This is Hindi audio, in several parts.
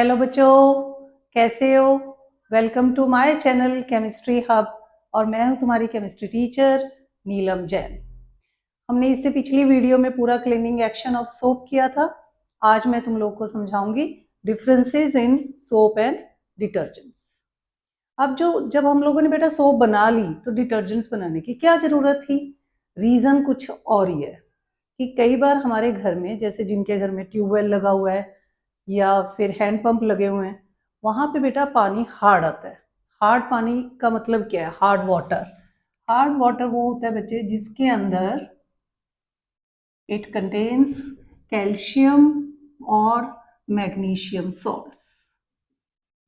हेलो बच्चों, कैसे हो। Welcome to my channel chemistry hub. और मैं हूं तुम्हारी केमिस्ट्री टीचर नीलम जैन। हमने इससे पिछली वीडियो में पूरा क्लीनिंग एक्शन ऑफ सोप किया था। आज मैं तुम लोग को समझाऊंगी differences in soap and detergents. अब जब हम लोगों ने बेटा सोप बना ली तो डिटर्जेंट्स बनाने की क्या जरूरत थी। रीजन कुछ और ही है कि कई बार हमारे घर में, जैसे जिनके घर में ट्यूबवेल लगा हुआ है या फिर हैंड पंप लगे हुए हैं, वहां पे बेटा पानी हार्ड आता है। हार्ड पानी का मतलब क्या है? Hard water. हार्ड वाटर वो होता है बच्चे जिसके अंदर इट कंटेन्स कैल्शियम और मैग्नीशियम सॉल्ट्स।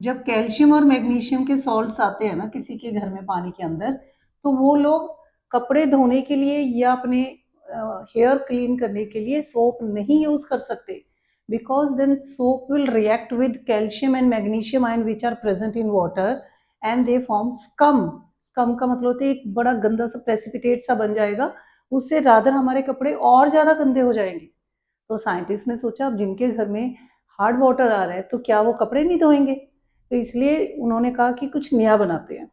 जब कैल्शियम और मैग्नीशियम के सॉल्ट्स आते हैं ना किसी के घर में पानी के अंदर, तो वो लोग कपड़े धोने के लिए या अपने हेयर क्लीन करने के लिए सोप नहीं यूज कर सकते, because then soap will react with calcium and magnesium ion which are present in water and they form scum. Scum का मतलब होता है एक बड़ा गंदा सा प्रेसिपिटेट सा बन जाएगा। उससे रादर हमारे कपड़े और ज्यादा गंदे हो जाएंगे। तो साइंटिस्ट ने सोचा अब जिनके घर में हार्ड वाटर आ रहा है तो क्या वो कपड़े नहीं धोएंगे। तो इसलिए उन्होंने कहा कि कुछ नया बनाते हैं।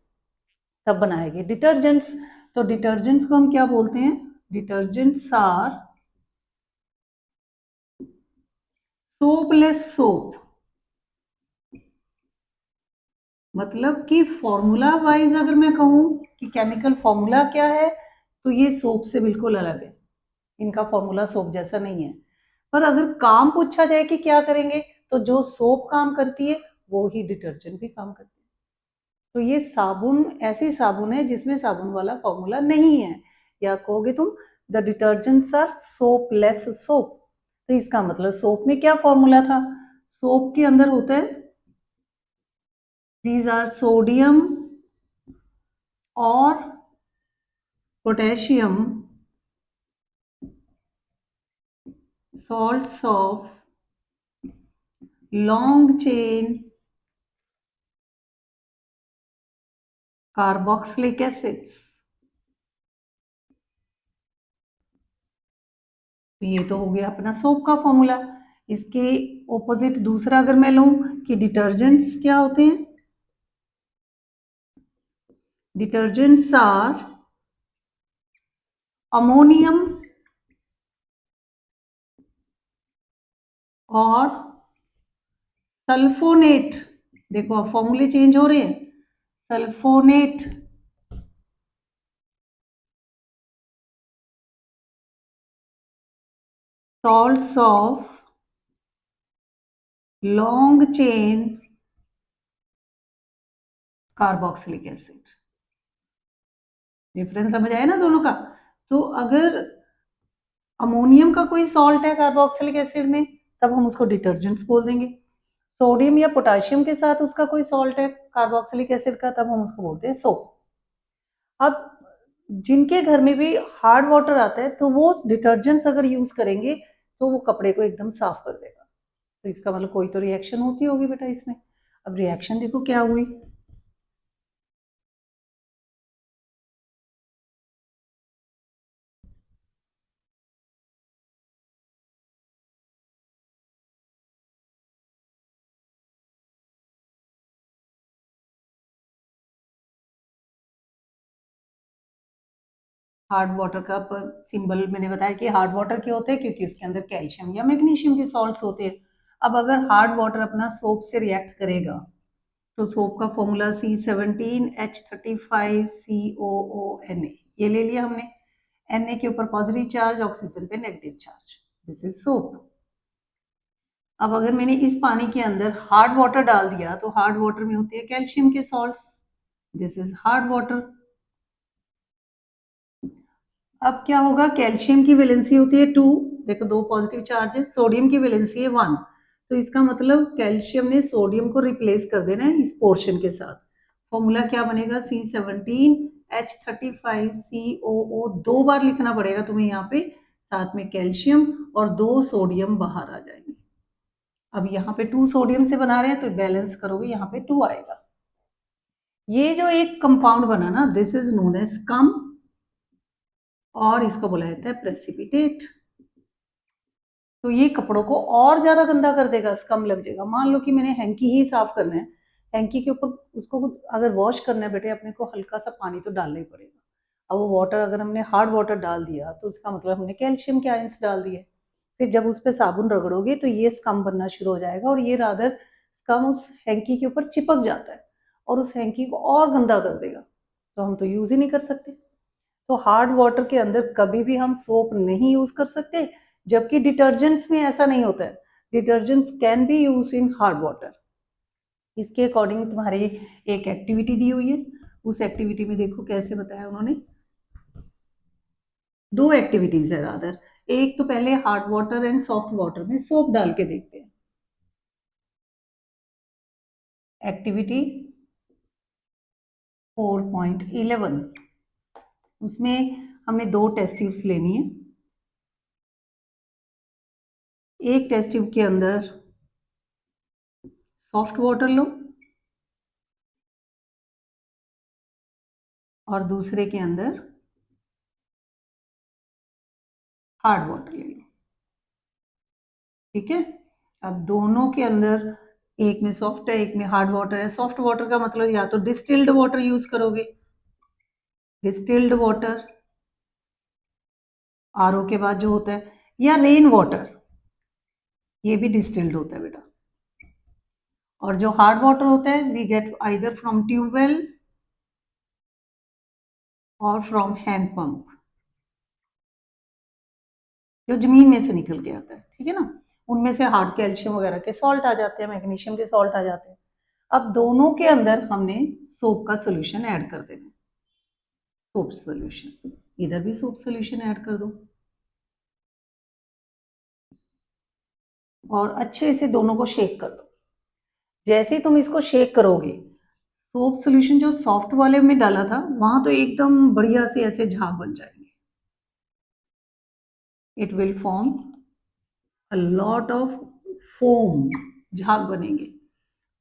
तब बनाएंगे डिटर्जेंट्स। तो डिटर्जेंट्स को हम क्या बोलते हैं? Detergents are soapless soap. मतलब कि फॉर्मूला वाइज अगर मैं कहूं कि केमिकल फॉर्मूला क्या है, तो ये सोप से बिल्कुल अलग है। इनका फॉर्मूला सोप जैसा नहीं है। पर अगर काम पूछा जाए कि क्या करेंगे, तो जो सोप काम करती है वो ही डिटर्जेंट भी काम करती है। तो ये साबुन ऐसी साबुन है जिसमें साबुन वाला फॉर्मूला नहीं है। या कहोगे तुम the detergents are soapless soap. तो इसका मतलब सोप में क्या फॉर्मूला था? सोप के अंदर होता है दीज आर सोडियम और potassium salts of long chain carboxylic acids। ये तो हो गया अपना सोप का फॉर्मूला। इसके ऑपोजिट दूसरा अगर मैं लूं कि डिटर्जेंट्स क्या होते हैं, डिटर्जेंट्स आर अमोनियम और सल्फोनेट। देखो अब फॉर्मूले चेंज हो रहे हैं। Sulfonate salts of long chain carboxylic acid. Difference समझ आया ना दोनों का? तो अगर अमोनियम का कोई सॉल्ट है कार्बोक्सिलिक एसिड में, तब हम उसको डिटर्जेंट्स बोल देंगे। सोडियम या पोटेशियम के साथ उसका कोई सॉल्ट है कार्बोक्सिलिक एसिड का, तब हम उसको बोलते हैं सोप। अब जिनके घर में भी हार्ड वाटर आता है तो वो डिटर्जेंट्स अगर यूज करेंगे तो वो कपड़े को एकदम साफ कर देगा। तो इसका मतलब कोई तो रिएक्शन होती होगी बेटा इसमें। अब रिएक्शन देखो क्या हुई। हार्ड वाटर का सिंबल मैंने बताया कि हार्ड वाटर क्यों होते हैं, क्योंकि उसके अंदर कैल्शियम या मैग्नीशियम के सॉल्ट्स होते हैं। अब अगर हार्ड वाटर अपना सोप से रिएक्ट करेगा तो सोप का फॉर्मूला C17H35COONA, ये ले लिया हमने। Na के ऊपर पॉजिटिव चार्ज, ऑक्सीजन पे negative charge, this is soap. अब अगर मैंने इस पानी के अंदर हार्ड वाटर डाल दिया तो हार्ड वाटर में होते हैं कैल्शियम के salts, this is hard water. अब क्या होगा? कैल्शियम की वैलेंसी होती है 2। देखो दो पॉजिटिव चार्ज है। सोडियम की वैलेंसी है 1। तो इसका मतलब कैल्शियम ने सोडियम को रिप्लेस कर देना है इस पोर्शन के साथ। फॉर्मूला क्या बनेगा? C17H35COO। दो बार लिखना पड़ेगा तुम्हें यहाँ पे, साथ में कैल्शियम और 2 सोडियम बाहर आ जाएंगे। अब यहाँ पे 2 सोडियम से बना रहे हैं तो बैलेंस करोगे यहाँ पे 2 आएगा। ये जो एक कंपाउंड बना ना, this is known as scum, और इसको बोला जाता है प्रेसिपिटेट। तो ये कपड़ों को और ज़्यादा गंदा कर देगा, स्कम लग जाएगा। मान लो कि मैंने हैंकी ही साफ़ करना है, हैंकी के ऊपर उसको अगर वॉश करना है बेटे, अपने को हल्का सा पानी तो डालना ही पड़ेगा। अब वो वाटर अगर हमने हार्ड वाटर डाल दिया तो उसका मतलब हमने कैल्शियम के आयंस डाल दिए। फिर जब उस पर साबुन रगड़ोगे तो ये स्कम बनना शुरू हो जाएगा, और ये रादर स्कम उस हैंकी के ऊपर चिपक जाता है और उस हैंकी को और गंदा कर देगा, तो हम तो यूज़ ही नहीं कर सकते। तो हार्ड वाटर के अंदर कभी भी हम सोप नहीं यूज़ कर सकते, जबकि डिटर्जेंट्स में ऐसा नहीं होता है। Detergents can be use in hard water. इसके अकॉर्डिंग तुम्हारे एक एक्टिविटी दी हुई है, उस एक्टिविटी में देखो कैसे बताया उन्होंने। दो एक्टिविटीज है रादर। एक तो पहले hard water and soft water में सोप डाल के देखते हैं। एक्टिविटी 4.11, उसमें हमें 2 टेस्ट ट्यूब्स लेनी है। एक टेस्ट ट्यूब के अंदर सॉफ्ट वाटर लो और दूसरे के अंदर हार्ड वाटर ले लो। ठीक है, अब दोनों के अंदर एक में सॉफ्ट है एक में हार्ड वाटर है। सॉफ्ट वाटर का मतलब या तो डिस्टिल्ड वाटर यूज करोगे, डिस्टिल्ड वाटर आरओ के बाद जो होता है, या रेन वाटर, ये भी डिस्टिल्ड होता है बेटा। और जो हार्ड वाटर होता है we get either from tubewell और फ्रॉम हैंड पंप, जो जमीन में से निकल के आता है। ठीक है ना, उनमें से हार्ड कैल्शियम वगैरह के सॉल्ट आ जाते हैं, मैग्नीशियम के सॉल्ट आ जाते हैं। अब दोनों के अंदर हमने सोप का सोल्यूशन ऐड कर देना, सोप सोल्यूशन, इधर भी सोप सोल्यूशन ऐड कर दो और अच्छे से दोनों को शेक कर दो। जैसे ही तुम इसको शेक करोगे, सोप सोल्यूशन जो सॉफ्ट वाले में डाला था वहां तो एकदम बढ़िया से ऐसे झाग बन जाएंगे। It will form a lot of foam, झाग बनेंगे।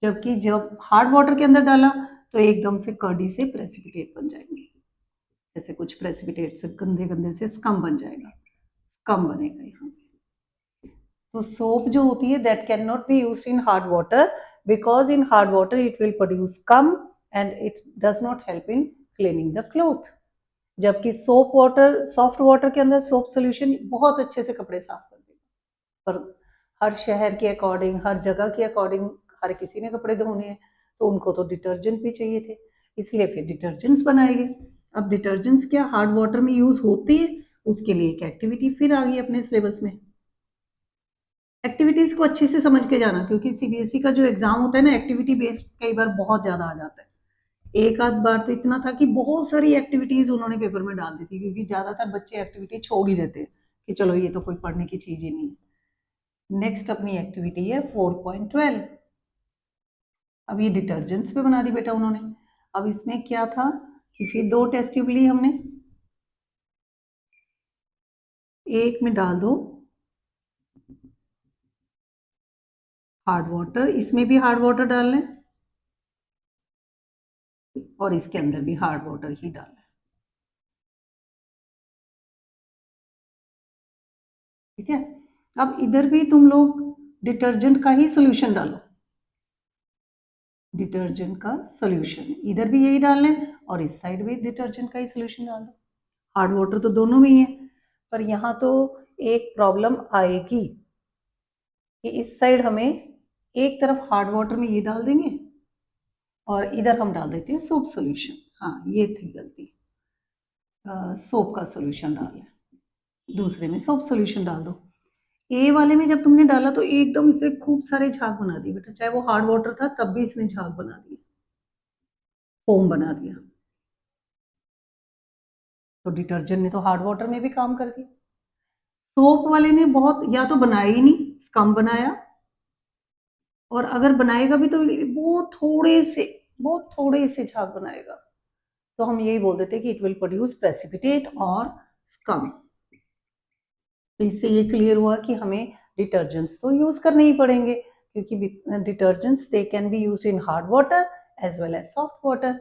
जबकि जब हार्ड वाटर के अंदर डाला तो एकदम से कर्डी से प्रेसिपिटेट बन जाएंगे। जैसे कुछ प्रेसिपिटेट से गंदे गंदे से स्कम बन जाएगा, स्कम बनेगा यहाँ। तो सोप जो होती है that can not be used in hard water, because in hard water it will produce scum and it does not help in cleaning the cloth. जबकि सोप वाटर, सॉफ्ट वाटर के अंदर सोप सोल्यूशन बहुत अच्छे से कपड़े साफ कर देगा। पर हर शहर के अकॉर्डिंग, हर जगह के अकॉर्डिंग, हर किसी ने कपड़े धोने हैं तो उनको तो डिटर्जेंट भी चाहिए थे, इसलिए फिर डिटर्जेंट्स बनाए गए। अब डिटर्जेंट्स क्या हार्ड वाटर में यूज होते हैं, उसके लिए एक एक्टिविटी फिर आ गई अपने सिलेबस में। एक्टिविटीज को अच्छे से समझ के जाना, क्योंकि सीबीएसई का जो एग्जाम होता है ना, एक्टिविटी बेस्ड कई बार बहुत ज्यादा आ जाता है। एक आध बार तो इतना था कि बहुत सारी एक्टिविटीज उन्होंने पेपर में डाल दी थी, क्योंकि ज्यादातर बच्चे एक्टिविटी छोड़ ही देते हैं कि चलो ये तो कोई पढ़ने की चीज ही नहीं है। नेक्स्ट अपनी एक्टिविटी है 4.12। अब ये डिटर्जेंट्स पे बना दी बेटा उन्होंने। अब इसमें क्या था कि फिर 2 टेस्ट ट्यूब ली हमने, एक में डाल दो हार्ड वाटर, इसमें भी हार्ड वाटर डाल लें और इसके अंदर भी हार्ड वाटर ही डाल लें। ठीक है, अब इधर भी तुम लोग डिटर्जेंट का ही सोल्यूशन डालो, डिटर्जेंट का सोल्यूशन इधर भी यही डाल लें और इस साइड भी डिटर्जेंट का ही सोल्यूशन डाल दो। हार्ड वाटर तो दोनों में ही है, पर यहाँ तो एक प्रॉब्लम आएगी कि इस साइड हमें एक तरफ हार्ड वाटर में ये डाल देंगे और इधर हम डाल देते हैं सोप सोल्यूशन। हाँ ये थी गलती, सोप का सोल्यूशन डाल लें, दूसरे में सोप सोल्यूशन डाल दो। ए वाले में जब तुमने डाला तो एकदम इसने खूब सारे झाग बना दिए बेटा, चाहे वो हार्ड वाटर था तब भी इसने झाग बना दिए, फोम बना दिया। तो डिटर्जेंट ने तो हार्ड वाटर में भी काम कर दिया, सोप वाले ने बहुत या तो बनाया ही नहीं, स्कम बनाया, और अगर बनाएगा भी तो बहुत थोड़े से झाग बनाएगा। तो हम यही बोल देते कि इट विल प्रोड्यूस प्रेसिपिटेट और स्कम। तो इससे ये क्लियर हुआ कि हमें डिटर्जेंट्स तो यूज करने ही पड़ेंगे, क्योंकि detergents they can be used in hard water as well as soft water.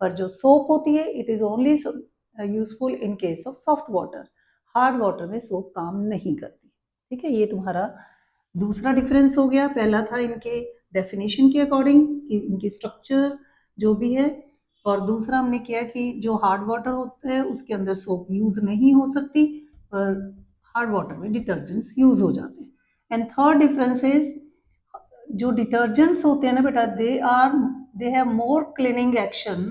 पर जो सोप होती है it is only useful in case of soft water, hard water में सोप काम नहीं करती। ठीक है, ये तुम्हारा दूसरा डिफरेंस हो गया। पहला था इनके डेफिनेशन के अकॉर्डिंग कि इनकी स्ट्रक्चर जो भी है, और दूसरा हमने किया कि जो हार्ड वाटर होता है उसके अंदर सोप यूज नहीं हो सकती, पर हार्ड वाटर में डिटर्जेंट्स यूज हो जाते हैं। एंड थर्ड डिफरेंस इज, जो डिटर्जेंट्स होते हैं ना बेटा, they have more cleaning action.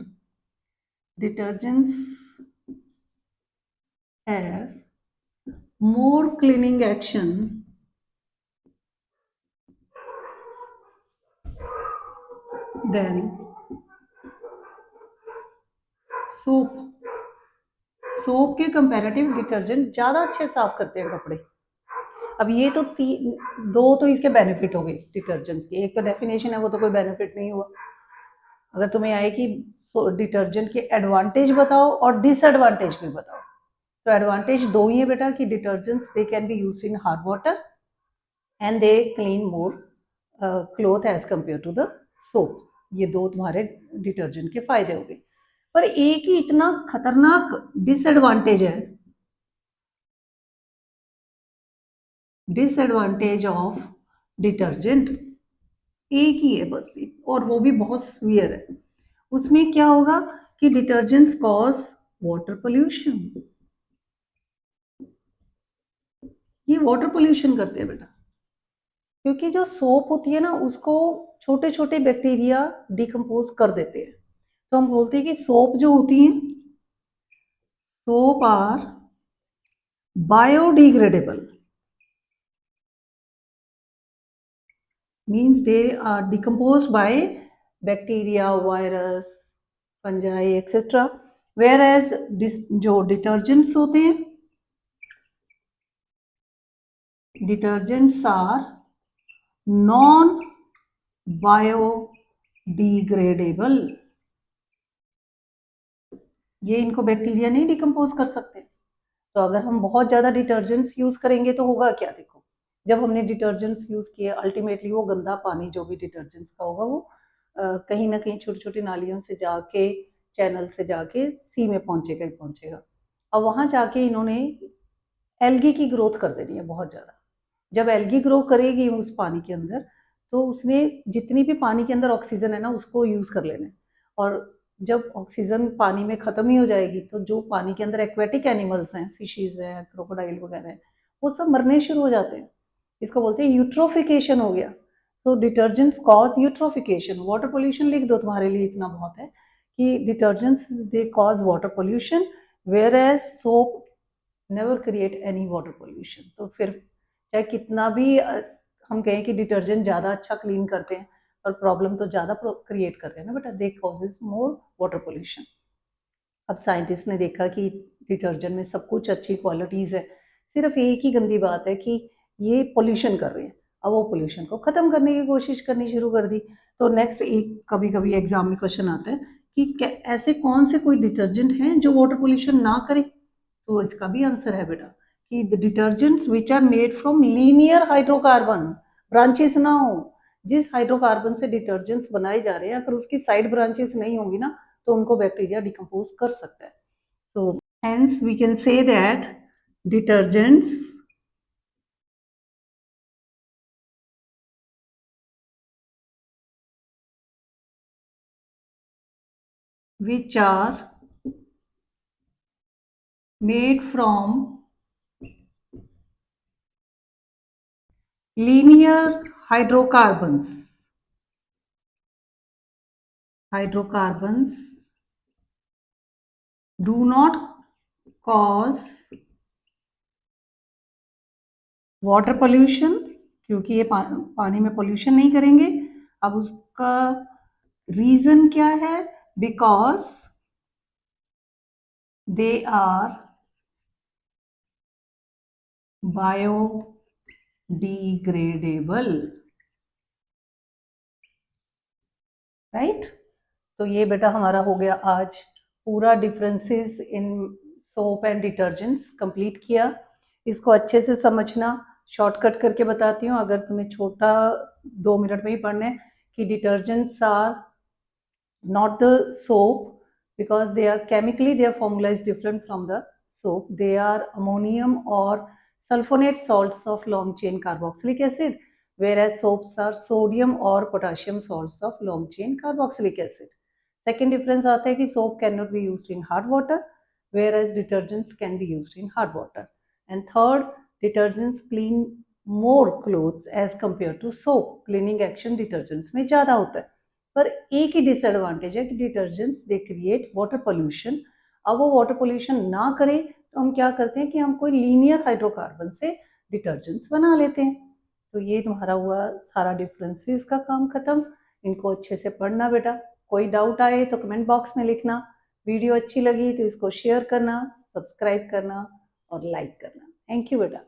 Detergents have more cleaning action than soap. Soap के कंपैरेटिव डिटर्जेंट ज़्यादा अच्छे साफ करते हैं कपड़े। अब ये तो दो तो इसके बेनिफिट हो गए डिटर्जेंट्स के, एक तो डेफिनेशन है, वो तो कोई बेनिफिट नहीं हुआ। अगर तुम्हें आए कि डिटर्जेंट के एडवांटेज बताओ और डिसएडवांटेज भी बताओ, तो एडवांटेज दो ही है बेटा कि detergents they can be used in hard water and they clean more cloth as compare to the soap. ये दो तुम्हारे डिटर्जेंट के फायदे हो गए। पर एक ही इतना खतरनाक डिसएडवांटेज है, डिसएडवांटेज ऑफ डिटर्जेंट एक ही है बस, और वो भी बहुत सीवियर है। उसमें क्या होगा कि डिटर्जेंट्स कॉज वाटर पोल्यूशन। ये वाटर पोल्यूशन करते हैं बेटा, क्योंकि जो सोप होती है ना उसको छोटे छोटे बैक्टीरिया डिकम्पोज कर देते हैं। तो हम बोलते हैं कि सोप जो होती है, soap are biodegradable, means they are decomposed by bacteria, virus, fungi, etc. whereas जो डिटर्जेंट्स होते हैं, डिटर्जेंट्स आर नॉन बायोडिग्रेडेबल। ये इनको बैक्टीरिया नहीं डिकम्पोज कर सकते। तो अगर हम बहुत ज़्यादा डिटर्जेंट्स यूज़ करेंगे तो होगा क्या, देखो जब हमने डिटर्जेंट्स यूज़ किए अल्टीमेटली वो गंदा पानी जो भी डिटर्जेंट्स का होगा वो कहीं ना कहीं छोटी छोटी नालियों से जाके, चैनल से जाके सी में पहुंचेगा ही पहुंचेगा। और वहाँ जाके इन्होंने एल्गी की ग्रोथ कर देनी है बहुत ज़्यादा। जब एल्गी ग्रो करेगी उस पानी के अंदर, तो उसने जितनी भी पानी के अंदर ऑक्सीजन है ना उसको यूज़ कर लेना है। और जब ऑक्सीजन पानी में ख़त्म ही हो जाएगी तो जो पानी के अंदर एक्वेटिक एनिमल्स हैं, फिशीज़ हैं, क्रोकोडाइल वगैरह हैं, वो सब मरने शुरू हो जाते हैं। इसको बोलते हैं यूट्रोफिकेशन हो गया। तो detergents cause eutrophication. Water pollution लिख दो, तुम्हारे लिए इतना बहुत है कि detergents they cause water pollution, whereas soap never create any water pollution. तो फिर चाहे कितना भी हम कहें कि डिटर्जेंट ज़्यादा अच्छा क्लीन करते हैं, पर प्रॉब्लम तो ज़्यादा क्रिएट कर रहे हैं ना बेटा, दे कॉजेज मोर वाटर पोल्यूशन। अब साइंटिस्ट ने देखा कि डिटर्जेंट में सब कुछ अच्छी क्वालिटीज़ है, सिर्फ एक ही गंदी बात है कि ये पोल्यूशन कर रहे हैं। अब वो पोल्यूशन को ख़त्म करने की कोशिश करनी शुरू कर दी। तो नेक्स्ट एक कभी कभी एग्जाम में क्वेश्चन आता है कि ऐसे कौन से कोई डिटर्जेंट हैं जो वाटर पोल्यूशन ना करे। तो इसका भी आंसर है बेटा कि the detergents which are made from linear hydrocarbon, branches ना हो। जिस हाइड्रोकार्बन से डिटर्जेंट्स बनाए जा रहे हैं अगर उसकी साइड ब्रांचेस नहीं होंगी ना तो उनको बैक्टीरिया डिकम्पोज कर सकता है। So hence we can say that detergents which are made from linear hydrocarbons, do not cause water pollution, क्योंकि ये पानी में पोल्यूशन नहीं करेंगे। अब उसका रीजन क्या है, because they are biodegradable, right. तो ये बेटा हमारा हो गया आज पूरा differences in soap and detergents complete किया। इसको अच्छे से समझना, शॉर्टकट करके बताती हूँ अगर तुम्हें छोटा 2 मिनट में ही पढ़ना है कि detergents are not the soap because they are chemically their formula is different from the soap. They are ammonium or sulfonate salts of long chain carboxylic acid, whereas soaps are sodium or potassium salts of long chain carboxylic acid. Second difference आता है कि soap cannot be used in hard water, whereas detergents can be used in hard water. And third, detergents clean more clothes as compared to soap. Cleaning action detergents में ज़्यादा होता है, पर एक ही डिसएडवांटेज है कि detergents they create water pollution. अब वो वाटर पोल्यूशन ना करें तो हम क्या करते हैं कि हम कोई लीनियर हाइड्रोकार्बन से डिटर्जेंट्स बना लेते हैं। तो ये तुम्हारा हुआ सारा डिफरेंसेस का काम खत्म। इनको अच्छे से पढ़ना बेटा। कोई डाउट आए तो कमेंट बॉक्स में लिखना। वीडियो अच्छी लगी तो इसको शेयर करना, सब्सक्राइब करना और लाइक करना। थैंक यू बेटा।